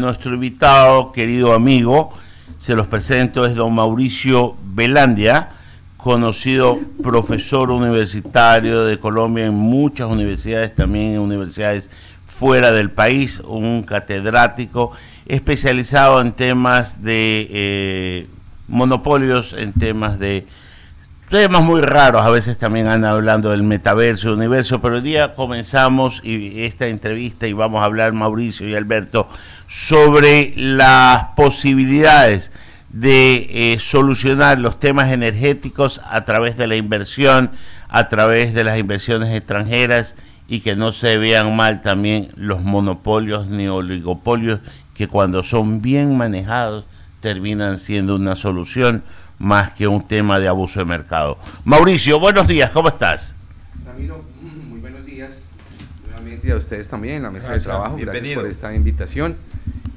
Nuestro invitado, querido amigo, se los presento, es don Mauricio Velandia, conocido profesor universitario de Colombia en muchas universidades, también en universidades fuera del país, un catedrático especializado en temas de monopolios, en temas muy raros. A veces también anda hablando del metaverso, universo, pero hoy día comenzamos esta entrevista y vamos a hablar, Mauricio y Alberto, sobre las posibilidades de solucionar los temas energéticos a través de la inversión, a través de las inversiones extranjeras, y que no se vean mal también los monopolios ni oligopolios, que cuando son bien manejados terminan siendo una solución más que un tema de abuso de mercado. Mauricio, buenos días, ¿cómo estás? Ramiro, muy buenos días nuevamente a ustedes también en la mesa de trabajo. Gracias por esta invitación.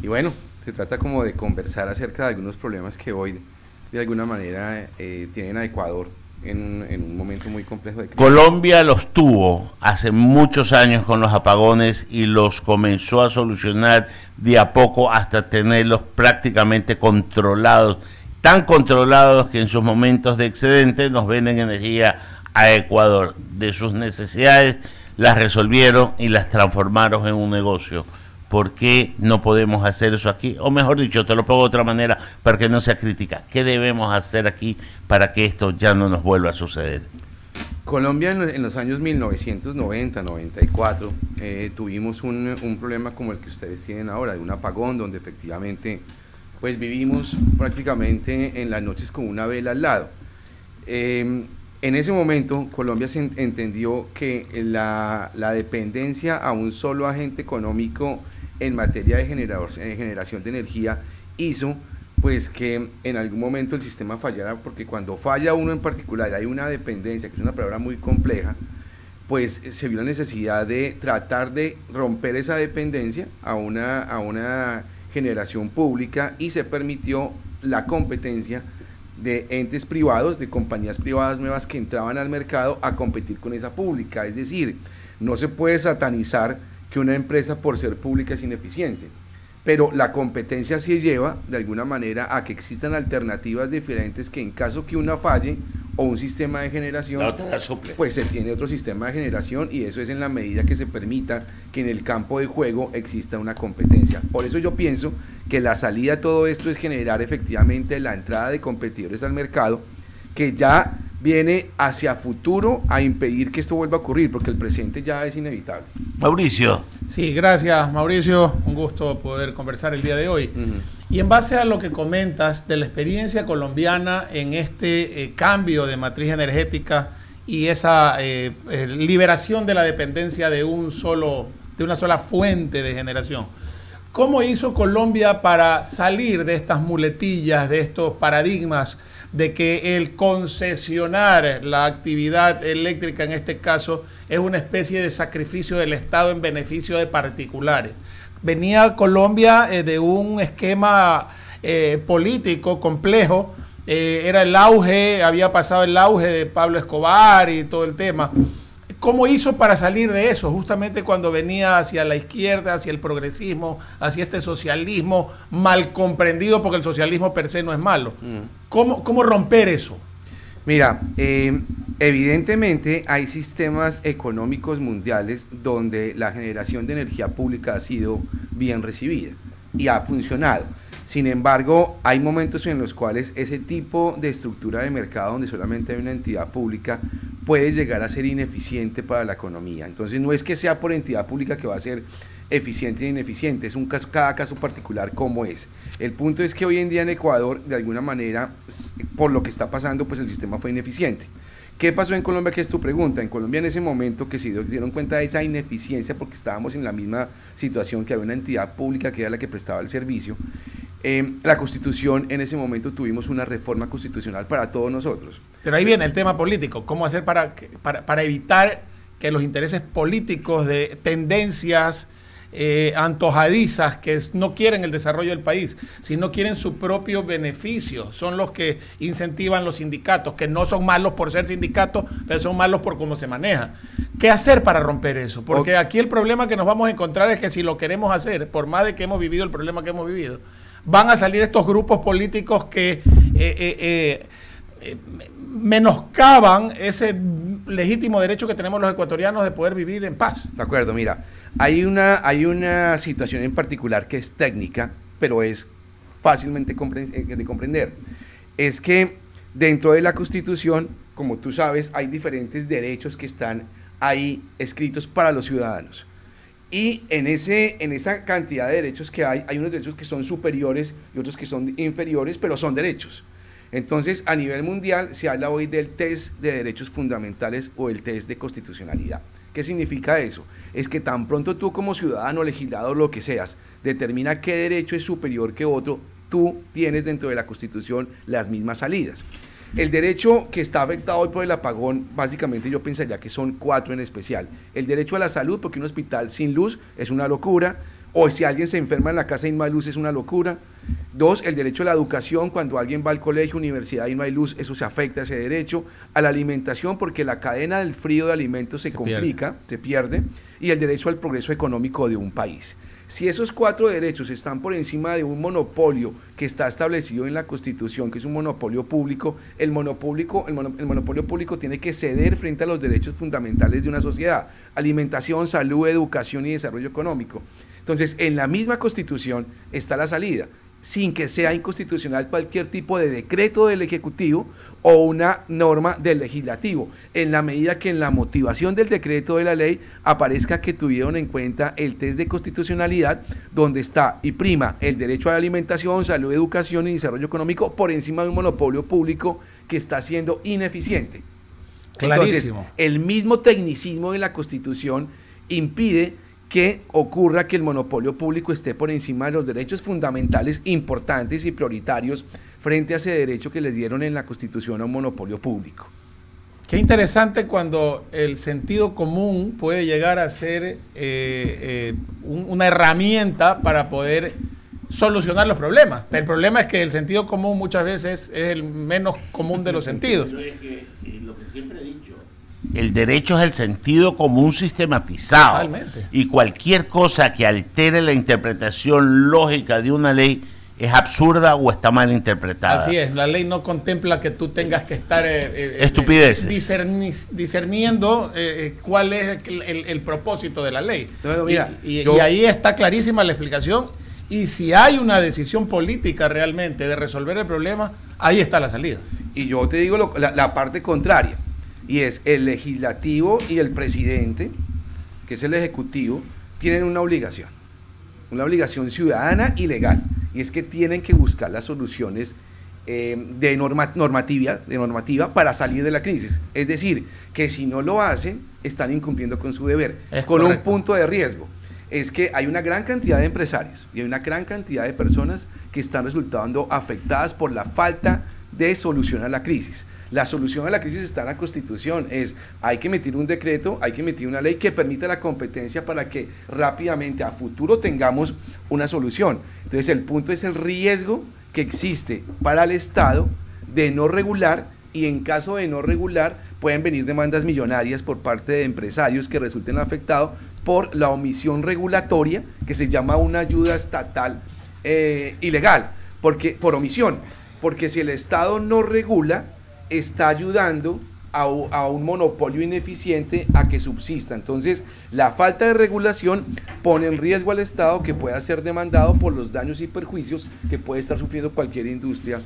Y bueno, se trata como de conversar acerca de algunos problemas que hoy de alguna manera tienen a Ecuador en un momento muy complejo de crisis. Colombia los tuvo hace muchos años con los apagones y los comenzó a solucionar de a poco hasta tenerlos prácticamente controlados, tan controlados que en sus momentos de excedente nos venden energía a Ecuador. De sus necesidades las resolvieron y las transformaron en un negocio. ¿Por qué no podemos hacer eso aquí? O mejor dicho, te lo pongo de otra manera para que no sea crítica. ¿Qué debemos hacer aquí para que esto ya no nos vuelva a suceder? Colombia en los años 1990, 94, tuvimos un problema como el que ustedes tienen ahora, de un apagón donde efectivamente pues vivimos prácticamente en las noches con una vela al lado. En ese momento Colombia se entendió que la dependencia a un solo agente económico en materia de generación de energía hizo pues que en algún momento el sistema fallara, porque cuando falla uno en particular, hay una dependencia, que es una palabra muy compleja, pues se vio la necesidad de tratar de romper esa dependencia a una generación pública, y se permitió la competencia de entes privados, de compañías privadas nuevas que entraban al mercado a competir con esa pública. Es decir, no se puede satanizar que una empresa por ser pública es ineficiente, pero la competencia sí lleva de alguna manera a que existan alternativas diferentes, que en caso que una falle o un sistema de generación, la otra suple, pues se tiene otro sistema de generación, y eso es en la medida que se permita que en el campo de juego exista una competencia. Por eso yo pienso que la salida a todo esto es generar efectivamente la entrada de competidores al mercado, que ya viene hacia futuro a impedir que esto vuelva a ocurrir, porque el presente ya es inevitable. Mauricio. Sí, gracias, Mauricio, un gusto poder conversar el día de hoy. Y en base a lo que comentas de la experiencia colombiana en este cambio de matriz energética y esa liberación de la dependencia de una sola fuente de generación, ¿cómo hizo Colombia para salir de estas muletillas, de estos paradigmas de que el concesionar la actividad eléctrica en este caso es una especie de sacrificio del Estado en beneficio de particulares? Venía Colombia de un esquema político complejo, era el auge, había pasado el auge de Pablo Escobar y todo el tema. ¿Cómo hizo para salir de eso? Justamente cuando venía hacia la izquierda, hacia el progresismo, hacia este socialismo mal comprendido, porque el socialismo per se no es malo. ¿Cómo romper eso? Mira, evidentemente hay sistemas económicos mundiales donde la generación de energía pública ha sido bien recibida y ha funcionado. Sin embargo, hay momentos en los cuales ese tipo de estructura de mercado, donde solamente hay una entidad pública, puede llegar a ser ineficiente para la economía. Entonces no es que sea por entidad pública que va a ser eficiente o ineficiente, es cada caso particular como es. El punto es que hoy en día en Ecuador, de alguna manera, por lo que está pasando, pues el sistema fue ineficiente. ¿Qué pasó en Colombia? Que es tu pregunta. En Colombia en ese momento que se dieron cuenta de esa ineficiencia, porque estábamos en la misma situación, que había una entidad pública que era la que prestaba el servicio, la Constitución, en ese momento tuvimos una reforma constitucional para todos nosotros. Pero ahí viene el tema político. ¿Cómo hacer para evitar que los intereses políticos de tendencias antojadizas que no quieren el desarrollo del país, sino quieren su propio beneficio. Son los que incentivan los sindicatos, que no son malos por ser sindicatos, pero son malos por cómo se maneja. ¿Qué hacer para romper eso? Porque aquí el problema que nos vamos a encontrar es que si lo queremos hacer, por más de que hemos vivido el problema que hemos vivido, van a salir estos grupos políticos que menoscaban ese legítimo derecho que tenemos los ecuatorianos de poder vivir en paz. De acuerdo, mira, hay una situación en particular que es técnica, pero es fácilmente de comprender. Es que dentro de la Constitución, como tú sabes, hay diferentes derechos que están ahí escritos para los ciudadanos. Y en esa cantidad de derechos que hay unos derechos que son superiores y otros que son inferiores, pero son derechos. Entonces, a nivel mundial se habla hoy del test de derechos fundamentales o el test de constitucionalidad. ¿Qué significa eso? Es que tan pronto tú como ciudadano, legislador, lo que seas, determina qué derecho es superior que otro, tú tienes dentro de la Constitución las mismas salidas. El derecho que está afectado hoy por el apagón, básicamente yo pensaría que son 4 en especial. El derecho a la salud, porque un hospital sin luz es una locura, o si alguien se enferma en la casa y no hay luz es una locura. 2, el derecho a la educación, cuando alguien va al colegio, universidad y no hay luz, eso se afecta a ese derecho. A la alimentación, porque la cadena del frío de alimentos se complica, se pierde. Y el derecho al progreso económico de un país. Si esos 4 derechos están por encima de un monopolio que está establecido en la Constitución, que es un monopolio público, el monopolio público tiene que ceder frente a los derechos fundamentales de una sociedad: alimentación, salud, educación y desarrollo económico. Entonces, en la misma Constitución está la salida, sin que sea inconstitucional cualquier tipo de decreto del Ejecutivo o una norma del Legislativo, en la medida que en la motivación del decreto de la ley aparezca que tuvieron en cuenta el test de constitucionalidad, donde está y prima el derecho a la alimentación, salud, educación y desarrollo económico por encima de un monopolio público que está siendo ineficiente. Clarísimo. Entonces, el mismo tecnicismo de la Constitución impide que ocurra que el monopolio público esté por encima de los derechos fundamentales importantes y prioritarios frente a ese derecho que les dieron en la Constitución a un monopolio público. Qué interesante cuando el sentido común puede llegar a ser una herramienta para poder solucionar los problemas. El problema es que el sentido común muchas veces es el menos común de los sentidos. Lo que siempre he dicho, el derecho es el sentido común sistematizado. Totalmente. Y cualquier cosa que altere la interpretación lógica de una ley es absurda o está mal interpretada. Así es, la ley no contempla que tú tengas que estar estupideces discerniendo cuál es el propósito de la ley. No, mira, y ahí está clarísima la explicación. Y si hay una decisión política realmente de resolver el problema, ahí está la salida. Y yo te digo la parte contraria, y es el legislativo y el presidente, que es el ejecutivo, tienen una obligación ciudadana y legal, y es que tienen que buscar las soluciones de normativa para salir de la crisis. Es decir, que si no lo hacen, están incumpliendo con su deber, con un punto de riesgo. Es que hay una gran cantidad de empresarios y hay una gran cantidad de personas que están resultando afectadas por la falta de solución a la crisis. La solución a la crisis está en la Constitución, hay que emitir un decreto, hay que emitir una ley que permita la competencia para que rápidamente a futuro tengamos una solución. Entonces el punto es el riesgo que existe para el Estado de no regular, y en caso de no regular pueden venir demandas millonarias por parte de empresarios que resulten afectados por la omisión regulatoria, que se llama una ayuda estatal ilegal, por omisión, porque si el Estado no regula, está ayudando a un monopolio ineficiente a que subsista. Entonces, la falta de regulación pone en riesgo al Estado, que pueda ser demandado por los daños y perjuicios que puede estar sufriendo cualquier industria.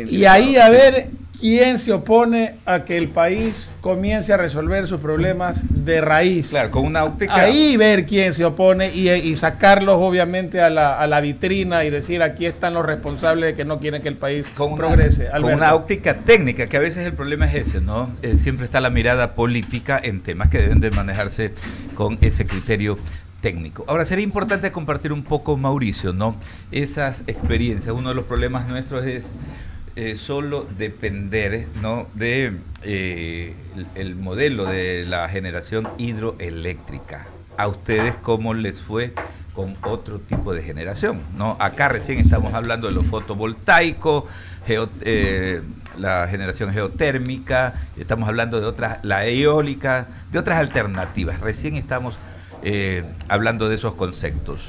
Y ahí a ver quién se opone a que el país comience a resolver sus problemas de raíz. Claro, con una óptica. Ahí ver quién se opone y sacarlos obviamente a la vitrina y decir: aquí están los responsables de que no quieren que el país progrese. Con una óptica técnica, que a veces el problema es ese, ¿no? Siempre está la mirada política en temas que deben de manejarse con ese criterio técnico. Ahora, sería importante compartir un poco, Mauricio, ¿no? Esas experiencias. Uno de los problemas nuestros es solo depender, ¿no?, de el modelo de la generación hidroeléctrica. a ustedes cómo les fue con otro tipo de generación, ¿no? Acá recién estamos hablando de lo fotovoltaico, la generación geotérmica, estamos hablando de otras, la eólica, de otras alternativas. Recién estamos hablando de esos conceptos.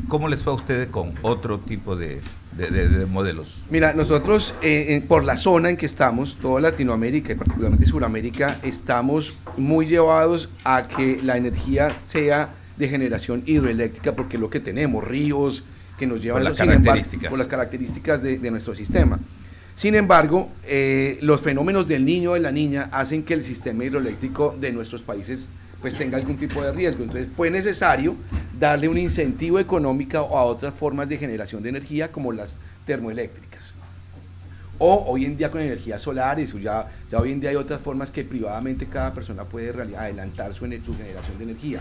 ¿Cómo les fue a ustedes con otro tipo de modelos? Mira, nosotros por la zona en que estamos, toda Latinoamérica y particularmente Sudamérica, estamos muy llevados a que la energía sea de generación hidroeléctrica, porque es lo que tenemos, ríos que nos llevan por las características de nuestro sistema. Sin embargo, los fenómenos del niño o de la niña hacen que el sistema hidroeléctrico de nuestros países pues tenga algún tipo de riesgo. Entonces fue necesario darle un incentivo económico a otras formas de generación de energía como las termoeléctricas. O hoy en día con energías solares, ya hoy en día hay otras formas que privadamente cada persona puede adelantar su generación de energía.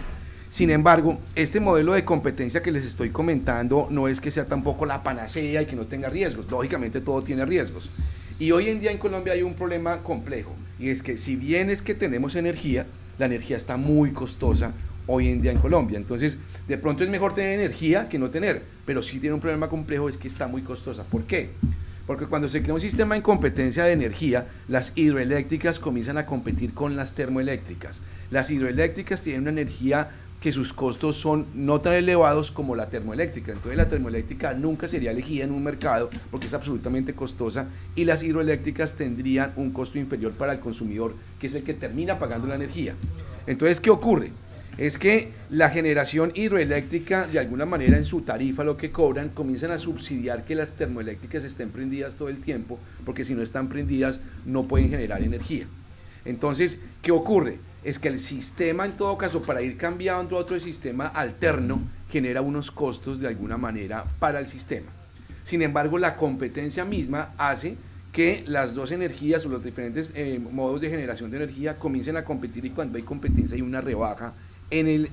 Sin embargo, este modelo de competencia que les estoy comentando no es que sea tampoco la panacea y que no tenga riesgos. Lógicamente todo tiene riesgos. Y hoy en día en Colombia hay un problema complejo, y es que si bien es que tenemos energía, la energía está muy costosa hoy en día en Colombia. Entonces, de pronto es mejor tener energía que no tener, pero sí tiene un problema complejo, es que está muy costosa. ¿Por qué? Porque cuando se crea un sistema en competencia de energía, las hidroeléctricas comienzan a competir con las termoeléctricas. Las hidroeléctricas tienen una energía que sus costos son no tan elevados como la termoeléctrica. Entonces la termoeléctrica nunca sería elegida en un mercado porque es absolutamente costosa, y las hidroeléctricas tendrían un costo inferior para el consumidor, que es el que termina pagando la energía. Entonces, ¿qué ocurre? Es que la generación hidroeléctrica, de alguna manera en su tarifa, lo que cobran, comienzan a subsidiar que las termoeléctricas estén prendidas todo el tiempo, porque si no están prendidas no pueden generar energía. Entonces, ¿qué ocurre? Es que el sistema, en todo caso, para ir cambiando a otro sistema alterno, genera unos costos de alguna manera para el sistema. Sin embargo, la competencia misma hace que las dos energías o los diferentes modos de generación de energía comiencen a competir, y cuando hay competencia hay una rebaja en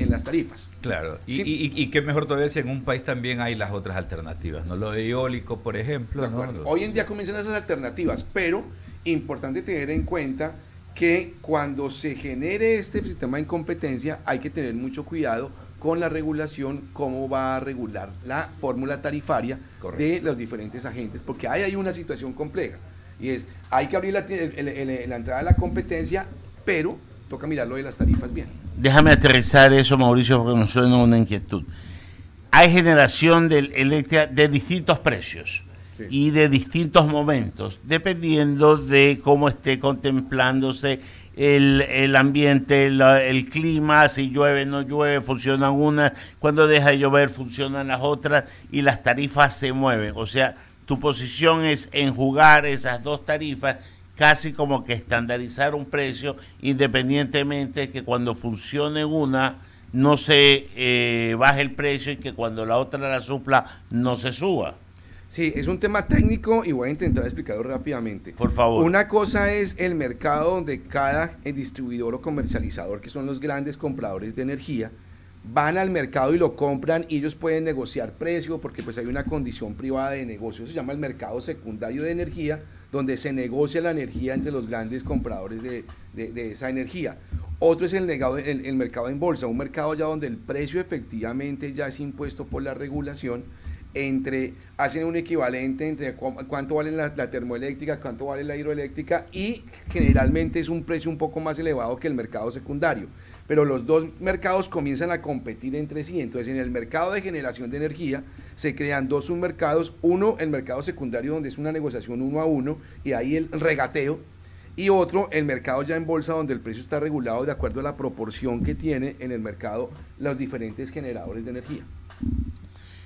las tarifas. Claro, ¿Sí? y qué mejor todavía si en un país también hay las otras alternativas, ¿no? Lo de eólico, por ejemplo, ¿no? Hoy en día comienzan esas alternativas, pero importante tener en cuenta que cuando se genere este sistema en competencia hay que tener mucho cuidado con la regulación, cómo va a regular la fórmula tarifaria. Correcto. De los diferentes agentes, porque hay una situación compleja, y es, hay que abrir la entrada a la competencia, pero toca mirarlo de las tarifas bien. Déjame aterrizar eso, Mauricio, porque me suena una inquietud. Hay generación eléctrica de distintos precios. Sí. Y de distintos momentos, dependiendo de cómo esté contemplándose el ambiente, el clima, si llueve, no llueve, funcionan unas, cuando deja de llover funcionan las otras, y las tarifas se mueven. O sea, tu posición es enjugar esas dos tarifas, casi como que estandarizar un precio, independientemente de que cuando funcione una no se baje el precio, y que cuando la otra la supla no se suba. Sí, es un tema técnico y voy a intentar explicarlo rápidamente. Por favor. Una cosa es el mercado donde cada distribuidor o comercializador, que son los grandes compradores de energía, van al mercado y lo compran, y ellos pueden negociar precio porque pues hay una condición privada de negocio. Se llama el mercado secundario de energía, donde se negocia la energía entre los grandes compradores de esa energía. Otro es el mercado en bolsa, un mercado ya donde el precio efectivamente ya es impuesto por la regulación. Hacen un equivalente entre cuánto vale la termoeléctrica, cuánto vale la hidroeléctrica, y generalmente es un precio un poco más elevado que el mercado secundario, pero los dos mercados comienzan a competir entre sí. Entonces, en el mercado de generación de energía se crean dos submercados: uno, el mercado secundario, donde es una negociación 1 a 1 y ahí el regateo, y otro, el mercado ya en bolsa, donde el precio está regulado de acuerdo a la proporción que tiene en el mercado los diferentes generadores de energía.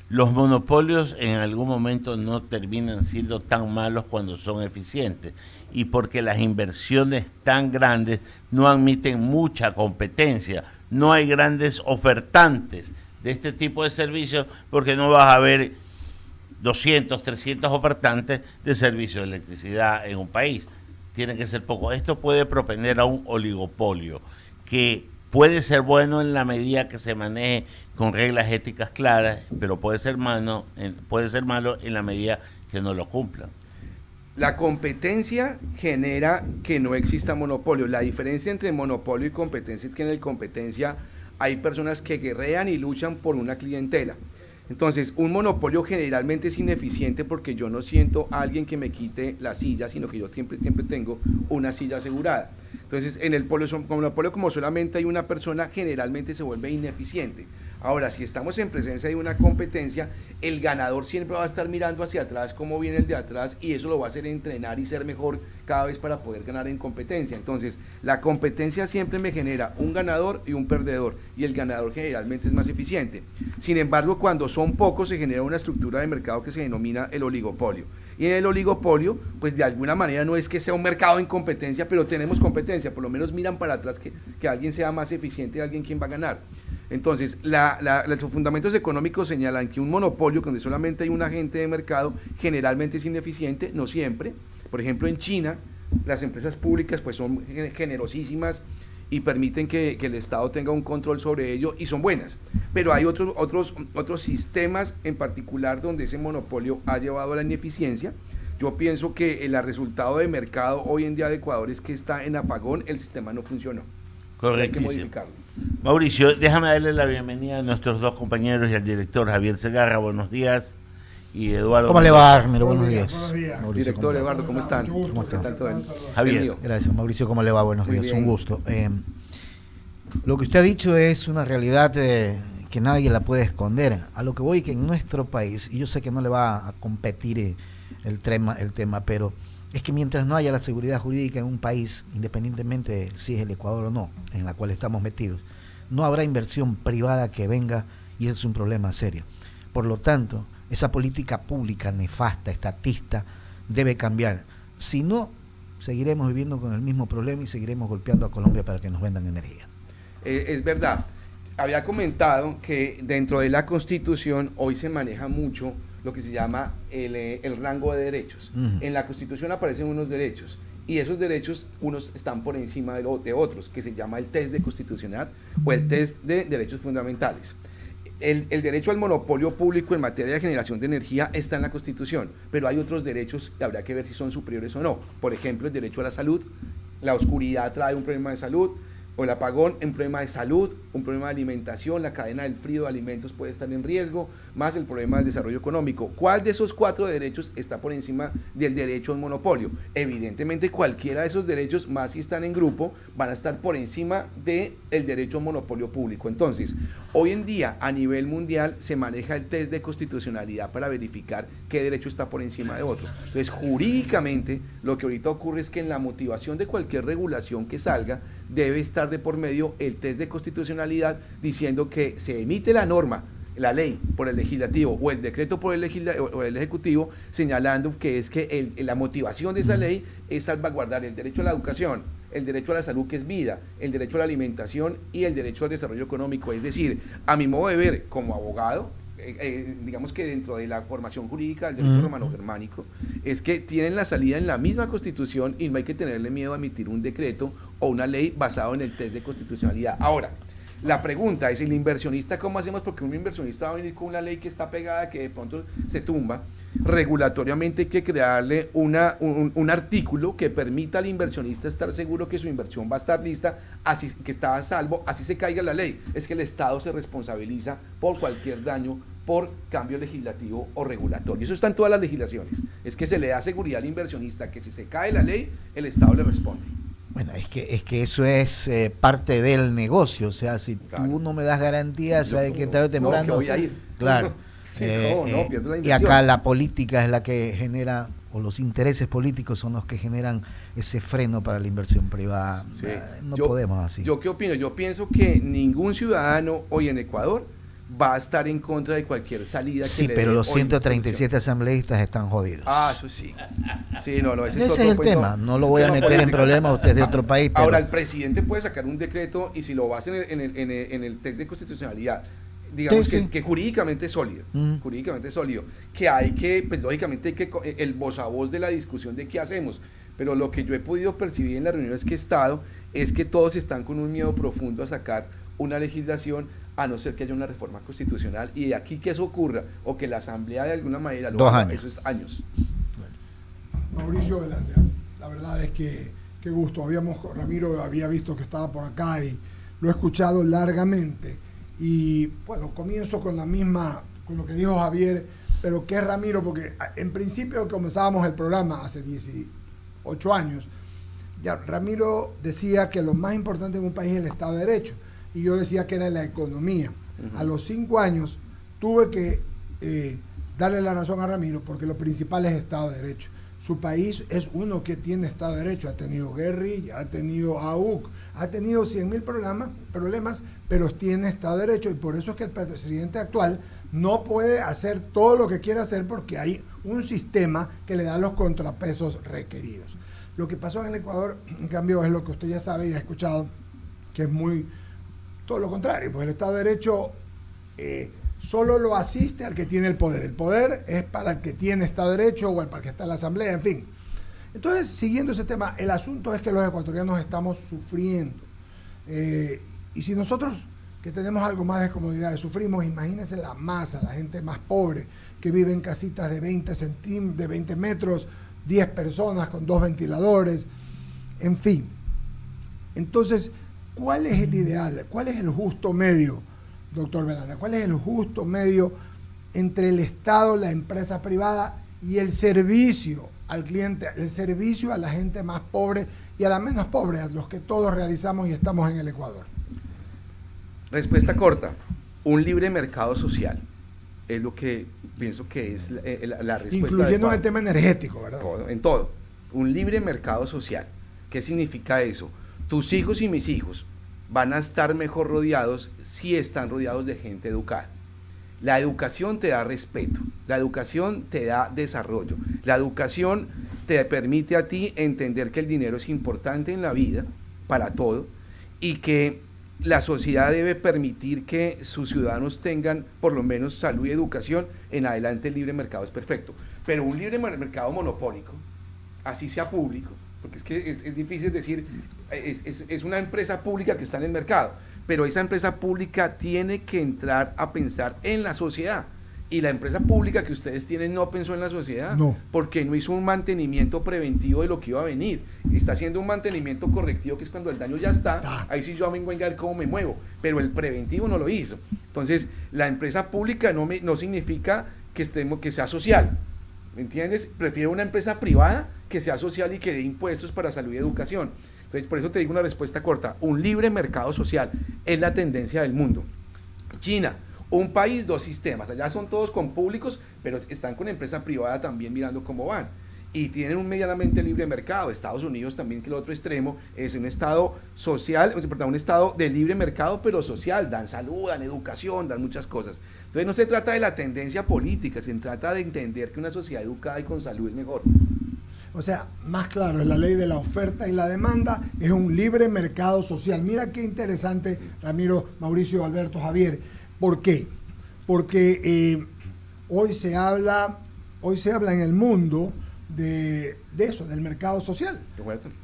Los monopolios en algún momento no terminan siendo tan malos cuando son eficientes, y porque las inversiones tan grandes no admiten mucha competencia. No hay grandes ofertantes de este tipo de servicios, porque no vas a ver 200, 300 ofertantes de servicios de electricidad en un país. Tiene que ser poco. Esto puede propender a un oligopolio, que puede ser bueno en la medida que se maneje con reglas éticas claras, pero puede ser malo en la medida que no lo cumplan. La competencia genera que no exista monopolio. La diferencia entre monopolio y competencia es que en la competencia hay personas que guerrean y luchan por una clientela. Entonces, un monopolio generalmente es ineficiente porque yo no siento a alguien que me quite la silla, sino que yo siempre tengo una silla asegurada. Entonces, en el monopolio, como solamente hay una persona, generalmente se vuelve ineficiente. Ahora, si estamos en presencia de una competencia, el ganador siempre va a estar mirando hacia atrás cómo viene el de atrás, y eso lo va a hacer entrenar y ser mejor cada vez para poder ganar en competencia. Entonces, la competencia siempre me genera un ganador y un perdedor, y el ganador generalmente es más eficiente. Sin embargo, cuando son pocos, se genera una estructura de mercado que se denomina el oligopolio. Y en el oligopolio, pues de alguna manera no es que sea un mercado en competencia, pero tenemos competencia, por lo menos miran para atrás que alguien sea más eficiente, alguien quien va a ganar. Entonces, los fundamentos económicos señalan que un monopolio, donde solamente hay un agente de mercado, generalmente es ineficiente, no siempre. Por ejemplo, en China, las empresas públicas pues son generosísimas y permiten que el Estado tenga un control sobre ello, y son buenas. Pero hay otros sistemas en particular donde ese monopolio ha llevado a la ineficiencia. Yo pienso que el resultado de mercado hoy en día de Ecuador es que está en apagón, el sistema no funcionó. Correctísimo. Hay que modificarlo. Mauricio, déjame darle la bienvenida a nuestros dos compañeros y al director Javier Segarra, buenos días, y Eduardo. ¿Cómo le va, Armero? Buenos días. Buenos días. Mauricio, Director Eduardo, ¿cómo están? ¿Cómo ¿Qué tal todo? Javier. Gracias, Mauricio, ¿cómo le va? Buenos Muy días, bien. un gusto. Lo que usted ha dicho es una realidad que nadie la puede esconder. A lo que voy, que en nuestro país, y yo sé que no le va a competir el tema, pero es que mientras no haya la seguridad jurídica en un país, independientemente de si es el Ecuador o no, en la cual estamos metidos, no habrá inversión privada que venga, y eso es un problema serio. Por lo tanto, esa política pública nefasta, estatista, debe cambiar. Si no, seguiremos viviendo con el mismo problema y seguiremos golpeando a Colombia para que nos vendan energía. Es verdad. Había comentado que dentro de la Constitución hoy se maneja mucho lo que se llama el rango de derechos. En la Constitución aparecen unos derechos, y esos derechos, unos están por encima de otros, que se llama el test de constitucional o el test de derechos fundamentales. El derecho al monopolio público en materia de generación de energía está en la Constitución, pero hay otros derechos que habría que ver si son superiores o no. Por ejemplo, el derecho a la salud. La oscuridad trae un problema de salud, o el apagón, un problema de salud, un problema de alimentación, la cadena del frío de alimentos puede estar en riesgo, más el problema del desarrollo económico. ¿Cuál de esos 4 derechos está por encima del derecho al monopolio? Evidentemente cualquiera de esos derechos, más si están en grupo, van a estar por encima del derecho al monopolio público. Entonces, hoy en día a nivel mundial se maneja el test de constitucionalidad para verificar qué derecho está por encima de otro. Entonces, jurídicamente, lo que ahorita ocurre es que en la motivación de cualquier regulación que salga, debe estar de por medio el test de constitucionalidad diciendo que se emite la norma, la ley por el legislativo o el decreto por el ejecutivo, señalando que es que la motivación de esa ley es salvaguardar el derecho a la educación, el derecho a la salud, que es vida, el derecho a la alimentación y el derecho al desarrollo económico. Es decir, a mi modo de ver como abogado, digamos que dentro de la formación jurídica del derecho romano-germánico, es que tienen la salida en la misma Constitución y no hay que tenerle miedo a emitir un decreto o una ley basado en el test de constitucionalidad. Ahora, la pregunta es, ¿el inversionista cómo hacemos? Porque un inversionista va a venir con una ley que está pegada, que de pronto se tumba. Regulatoriamente hay que crearle un artículo que permita al inversionista estar seguro que su inversión va a estar lista, así que está a salvo, así se caiga la ley. Es que el Estado se responsabiliza por cualquier daño por cambio legislativo o regulatorio. Eso está en todas las legislaciones. Es que se le da seguridad al inversionista que si se cae la ley, el Estado le responde. Bueno, es que eso es parte del negocio. O sea, si tú no me das garantías, sabes que tarde o temprano... No, que voy a ir. Claro. Sí, no, pierdo la y inversión. acá la política es la que genera, o los intereses políticos son los que generan ese freno para la inversión privada. Sí. No podemos así. ¿Yo qué opino? Yo pienso que ningún ciudadano hoy en Ecuador va a estar en contra de cualquier salida que sí, le pero dé los hoy 137 asambleístas están jodidos. Ah, eso sí. Sí, no, ese es otro el tema. No lo voy a meter en problemas, usted es de otro país. Pero... Ahora, el presidente puede sacar un decreto y si lo basa en el test de constitucionalidad, digamos que jurídicamente es sólido, jurídicamente es sólido, que hay que, pues lógicamente hay que, el voz a voz de la discusión de qué hacemos, pero lo que yo he podido percibir en las reuniones que he estado es que todos están con un miedo profundo a sacar una legislación, a no ser que haya una reforma constitucional, y de aquí que eso ocurra, o que la Asamblea de alguna manera lo haga, eso es años. Mauricio Velandia, la verdad es que qué gusto, Ramiro había visto que estaba por acá y lo he escuchado largamente. Y bueno, comienzo con lo que dijo Javier, pero que es Ramiro, porque en principio comenzábamos el programa hace 18 años. Ya Ramiro decía que lo más importante en un país es el Estado de Derecho, y yo decía que era la economía. A los 5 años tuve que darle la razón a Ramiro, porque lo principal es Estado de Derecho. Su país es uno que tiene Estado de Derecho, ha tenido guerrilla, ha tenido AUC, ha tenido 100.000 problemas, pero tiene Estado de Derecho, y por eso es que el presidente actual no puede hacer todo lo que quiere hacer, porque hay un sistema que le da los contrapesos requeridos. Lo que pasó en el Ecuador, en cambio, es lo que usted ya sabe y ha escuchado, que es todo lo contrario, pues el Estado de Derecho solo lo asiste al que tiene el poder. El poder es para el que tiene Estado de Derecho o para el que está en la Asamblea, en fin. Entonces, siguiendo ese tema, el asunto es que los ecuatorianos estamos sufriendo. Y si nosotros, que tenemos algo más de comodidades, sufrimos, imagínense la masa, la gente más pobre, que vive en casitas de 20 metros, 10 personas con 2 ventiladores, en fin. Entonces, ¿cuál es el ideal? ¿Cuál es el justo medio, doctor Velanda? ¿Cuál es el justo medio entre el Estado, la empresa privada y el servicio al cliente, el servicio a la gente más pobre y a la menos pobre, a los que todos realizamos y estamos en el Ecuador? Respuesta corta: un libre mercado social. Es lo que pienso que es la respuesta. Incluyendo adecuada. en el tema energético, ¿verdad? En todo. Un libre mercado social. ¿Qué significa eso? Tus hijos y mis hijos van a estar mejor rodeados si están rodeados de gente educada. La educación te da respeto, la educación te da desarrollo, la educación te permite a ti entender que el dinero es importante en la vida, para todo, y que la sociedad debe permitir que sus ciudadanos tengan por lo menos salud y educación. En adelante el libre mercado es perfecto, pero un libre mercado monopólico, así sea público, porque es que es difícil decir, es una empresa pública que está en el mercado, pero esa empresa pública tiene que entrar a pensar en la sociedad. Y la empresa pública que ustedes tienen no pensó en la sociedad, no, porque no hizo un mantenimiento preventivo de lo que iba a venir. Está haciendo un mantenimiento correctivo, que es cuando el daño ya está, ahí sí yo vengo a ver cómo me muevo, pero el preventivo no lo hizo. Entonces, la empresa pública no significa que sea social, ¿me entiendes? Prefiero una empresa privada que sea social y que dé impuestos para salud y educación. Entonces, por eso te digo una respuesta corta: un libre mercado social es la tendencia del mundo. China: un país, 2 sistemas. Allá son todos con públicos, pero están con empresa privada también mirando cómo van. Y tienen un medianamente libre mercado. Estados Unidos también, que el otro extremo, es un estado social, un estado de libre mercado, pero social. Dan salud, dan educación, dan muchas cosas. Entonces no se trata de la tendencia política, se trata de entender que una sociedad educada y con salud es mejor. O sea, más claro, es la ley de la oferta y la demanda, es un libre mercado social. Mira qué interesante, Ramiro, Mauricio, Alberto, Javier. ¿Por qué? Porque hoy se habla en el mundo de eso, del mercado social,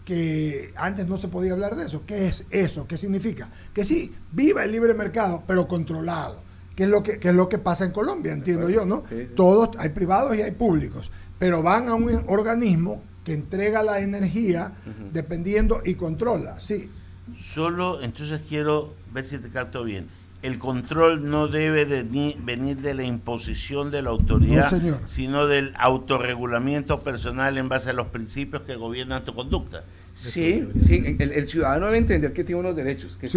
que antes no se podía hablar de eso. ¿Qué es eso? ¿Qué significa? Que sí, viva el libre mercado, pero controlado, que es lo que pasa en Colombia, entiendo yo, ¿no? Sí. Todos, hay privados y hay públicos, pero van a un organismo que entrega la energía dependiendo y controla, sí. Solo, entonces quiero ver si te capto bien. El control no debe venir de la imposición de la autoridad, no, sino del autorregulamiento personal en base a los principios que gobiernan tu conducta. Sí, el ciudadano debe entender que tiene unos derechos, que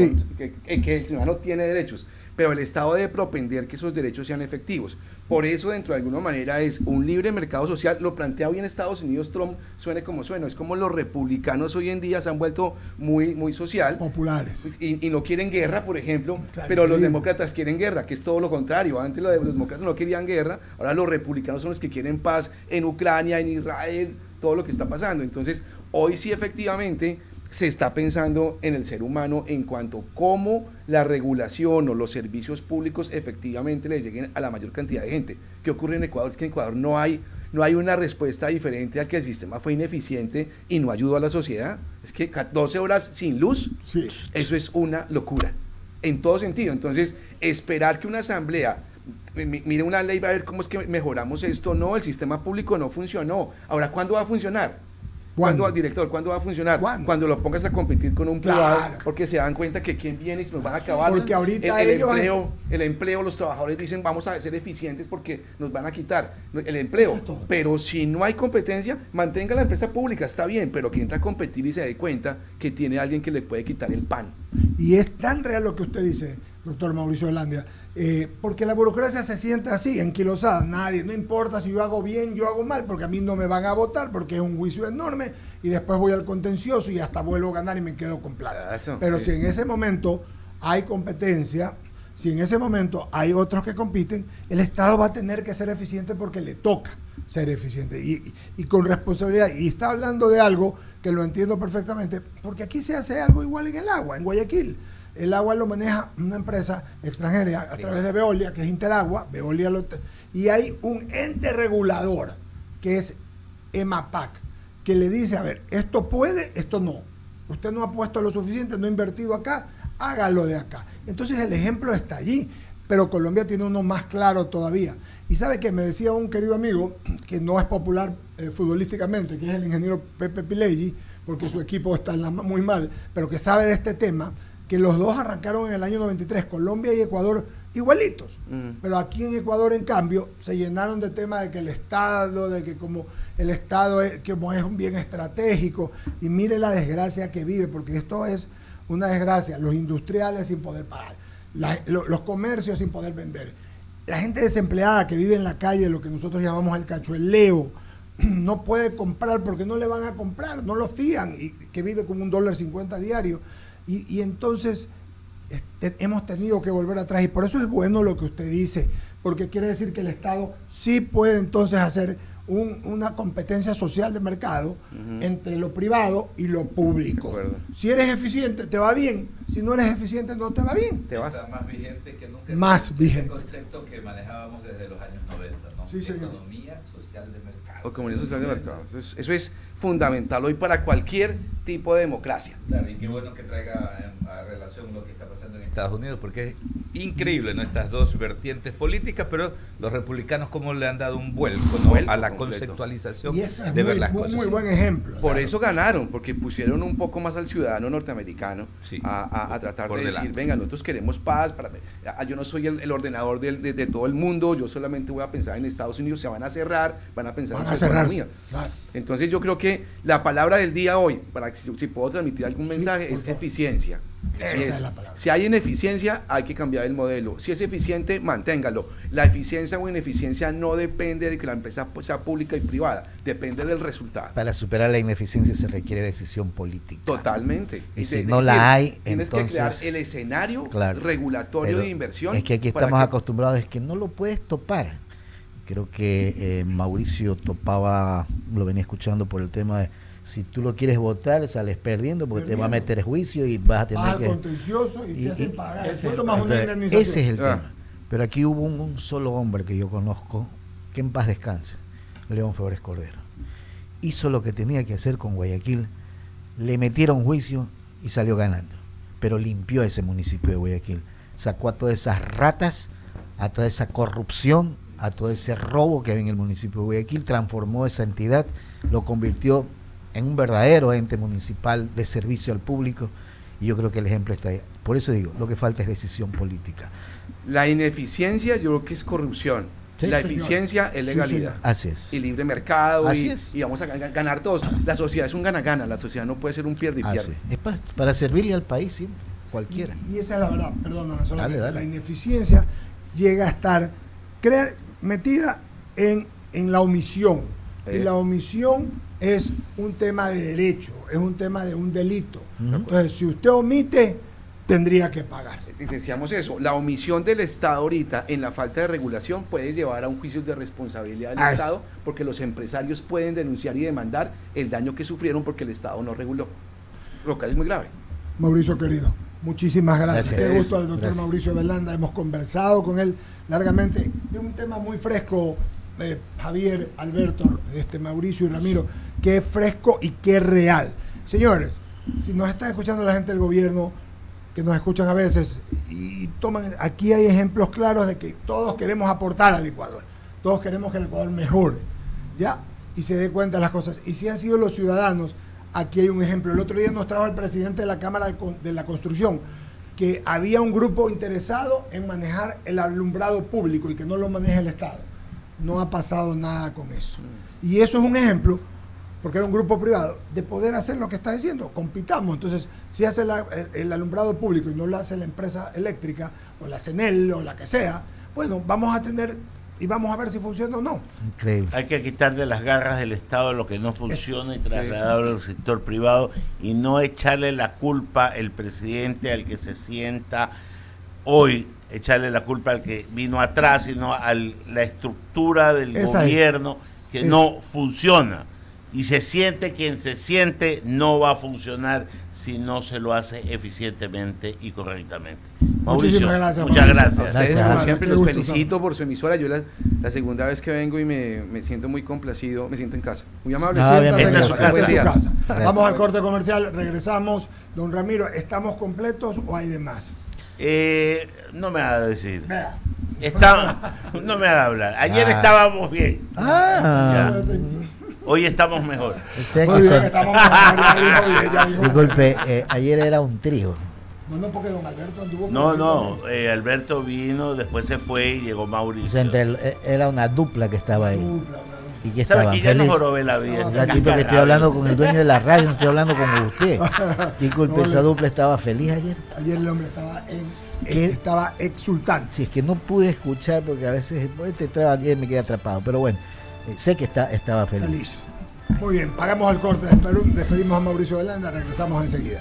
el ciudadano tiene derechos, pero el Estado debe propender que esos derechos sean efectivos. Por eso, dentro de alguna manera, es un libre mercado social. Lo plantea hoy en Estados Unidos Trump, suene como suena. Es como los republicanos hoy en día se han vuelto muy social. Populares. Y no quieren guerra, por ejemplo, claro, pero los demócratas quieren guerra, que es todo lo contrario. Antes los demócratas no querían guerra, ahora los republicanos son los que quieren paz en Ucrania, en Israel, todo lo que está pasando. Entonces, hoy sí efectivamente se está pensando en el ser humano en cuanto a cómo la regulación o los servicios públicos efectivamente le lleguen a la mayor cantidad de gente. ¿Qué ocurre en Ecuador? Es que en Ecuador no hay una respuesta diferente a que el sistema fue ineficiente y no ayudó a la sociedad. Es que 12 horas sin luz, sí, eso es una locura, en todo sentido. Entonces, esperar que una asamblea mire una ley, va a ver cómo es que mejoramos esto, no, el sistema público no funcionó. Ahora, ¿cuándo va a funcionar? ¿Cuándo? Director, ¿cuándo va a funcionar? ¿Cuándo? Cuando lo pongas a competir con un Claro. privado, porque se dan cuenta que quién viene y nos van a acabar. Porque ahorita el empleo, los trabajadores dicen vamos a ser eficientes porque nos van a quitar el empleo. Eso es todo. Pero si no hay competencia, mantenga la empresa pública, está bien, pero que entra a competir y se dé cuenta que tiene alguien que le puede quitar el pan. Y es tan real lo que usted dice, doctor Mauricio Velandia, porque la burocracia se siente así, enquilosada. Nadie, no importa si yo hago bien, yo hago mal, porque a mí no me van a votar, porque es un juicio enorme, y después voy al contencioso y hasta vuelvo a ganar y me quedo con plata. Eso, Pero sí. si en ese momento hay competencia, si en ese momento hay otros que compiten, el Estado va a tener que ser eficiente porque le toca ser eficiente y con responsabilidad. Y está hablando de algo que lo entiendo perfectamente, porque aquí se hace algo igual en el agua, en Guayaquil. El agua lo maneja una empresa extranjera a través de Veolia, que es Interagua, Veolia y hay un ente regulador, que es EMAPAC, que le dice, a ver, esto puede, esto no. Usted no ha puesto lo suficiente, no ha invertido acá, hágalo de acá. Entonces el ejemplo está allí, pero Colombia tiene uno más claro todavía. Y sabe que me decía un querido amigo, que no es popular futbolísticamente, que es el ingeniero Pepe Pileggi, porque su equipo está muy mal, pero que sabe de este tema, que los dos arrancaron en el año 93, Colombia y Ecuador igualitos. Pero aquí en Ecuador, en cambio, se llenaron de tema de que el Estado, de que como el Estado como es un bien estratégico, y mire la desgracia que vive, porque esto es una desgracia, los industriales sin poder pagar, los comercios sin poder vender, la gente desempleada que vive en la calle, lo que nosotros llamamos el cachueleo, no puede comprar porque no le van a comprar, no lo fían, y que vive con $1.50 diario. Y entonces hemos tenido que volver atrás, y por eso es bueno lo que usted dice, porque quiere decir que el Estado sí puede entonces hacer una competencia social de mercado entre lo privado y lo público. Si eres eficiente, te va bien. Si no eres eficiente, no te va bien. Te vas. Está más vigente que nunca. Más Ese vigente. concepto que manejábamos desde los años 90, ¿no? Sí, señor. Economía social de mercado. O comunidad social de mercado. Eso es fundamental hoy para cualquier tipo de democracia. Claro, y qué bueno que traiga a relación lo que está pasando en Estados Unidos, porque es increíble, ¿no? Estas dos vertientes políticas, pero los republicanos como le han dado un vuelco, ¿no? A la conceptualización Y eso es de ver las cosas. muy buen ejemplo. Por eso ganaron, porque pusieron un poco más al ciudadano norteamericano Sí. a tratar Por de decir, delante. venga, nosotros queremos paz, yo no soy el ordenador de todo el mundo, yo solamente voy a pensar en Estados Unidos, se van a cerrar, van a pensar Van en a su cerrarse, economía. claro. Entonces yo creo que la palabra del día hoy, para que si puedo transmitir algún Sí, mensaje, por es favor. eficiencia. Esa Y es la palabra. Si hay ineficiencia, hay que cambiar el modelo. Si es eficiente, manténgalo. La eficiencia o ineficiencia no depende de que la empresa sea pública y privada, depende del resultado. Para superar la ineficiencia se requiere decisión política. Totalmente. Y si Es no decir, la hay, tienes entonces... que crear el escenario Claro, regulatorio pero de inversión. Es que aquí para estamos que- acostumbrados, es que no lo puedes topar. Creo que Mauricio topaba, lo venía escuchando por el tema de si tú lo quieres votar, sales perdiendo porque te va a meter juicio y vas a tener Vas al que... contencioso y te hacen pagar. Después tomas una Entonces, indemnización. ese es el Ah. tema. Pero aquí hubo un solo hombre que yo conozco, que en paz descanse, León Febres Cordero. Hizo lo que tenía que hacer con Guayaquil, le metieron juicio y salió ganando. Pero limpió ese municipio de Guayaquil. Sacó a todas esas ratas, a toda esa corrupción, a todo ese robo que había en el municipio de Guayaquil, transformó esa entidad, lo convirtió en un verdadero ente municipal de servicio al público, y yo creo que el ejemplo está ahí. Por eso digo, lo que falta es decisión política. La ineficiencia yo creo que es corrupción. Sí, la señor. eficiencia es Sí, legalidad. señor. Así es. Y libre mercado Así y, es. y vamos a ganar todos. La sociedad es un gana-gana, la sociedad no puede ser un pierde y Así pierde. es. Es para servirle al país, sí, cualquiera. Y esa es la verdad, perdóname, solamente. Dale. La ineficiencia llega a estar metida en la omisión. Y la omisión es un tema de derecho, es un tema de un delito. Ujú. Entonces, si usted omite, tendría que pagar. Decíamos eso, la omisión del Estado ahorita en la falta de regulación puede llevar a un juicio de responsabilidad del Ah, Estado, porque los empresarios pueden denunciar y demandar el daño que sufrieron porque el Estado no reguló. Lo cual es muy grave. Mauricio querido, muchísimas gracias. Gracias. Qué gusto al doctor Gracias. Mauricio Velanda. Hemos conversado con él largamente de un tema muy fresco, Javier, Alberto, Mauricio y Ramiro, que es fresco y que es real. Señores, si nos están escuchando la gente del gobierno, que nos escuchan a veces y toman, aquí hay ejemplos claros de que todos queremos aportar al Ecuador, todos queremos que el Ecuador mejore, ¿ya? y se dé cuenta de las cosas. Y si han sido los ciudadanos, aquí hay un ejemplo. El otro día nos trajo el presidente de la Cámara de la Construcción, que había un grupo interesado en manejar el alumbrado público y que no lo maneja el Estado. No ha pasado nada con eso. Y eso es un ejemplo, porque era un grupo privado, de poder hacer lo que está diciendo. Compitamos. Entonces, si hace el alumbrado público y no lo hace la empresa eléctrica, o la CENEL, o la que sea, bueno, vamos a tener... y vamos a ver si funciona o no. Increíble. Hay que quitar de las garras del Estado lo que no funciona y trasladarlo al sector privado y no echarle la culpa el presidente al que se sienta hoy, echarle la culpa al que vino atrás, sino a la estructura del gobierno que no funciona. Y se siente quien se siente, no va a funcionar si no se lo hace eficientemente y correctamente. Mauricio, muchísimas gracias. Muchas gracias. Ustedes, como siempre, Qué los gusto, felicito por su emisora. Yo la segunda vez que vengo y me siento muy complacido, me siento en casa. Muy amable. No, Siéntase esta en es su casa, Buen día. esta es su casa. Vamos al corte comercial, regresamos. Don Ramiro, ¿estamos completos o hay de más? No me haga decir. Vea. No me haga hablar. Ayer estábamos bien. Ah, Hoy estamos mejor. o sea Muy que bien, son- estamos mejor, ya dijo. disculpe, ayer era un trío. No, porque don Alberto anduvo... No, Alberto vino, después se fue y llegó O Mauricio. sea, era una dupla que estaba ahí. Y que ¿Sabe estaban que ya nos felices. jorobé la vida? Un ratito que estoy hablando con el dueño de la radio, no estoy hablando con usted. Disculpe, No, esa dupla estaba feliz ayer. Ayer el hombre ¿Qué? estaba exultante. Si es que no pude escuchar porque a veces este traba ayer me queda atrapado, pero bueno, sé que estaba feliz. Feliz. Muy bien, pagamos el corte, despedimos a Mauricio Belanda, regresamos enseguida.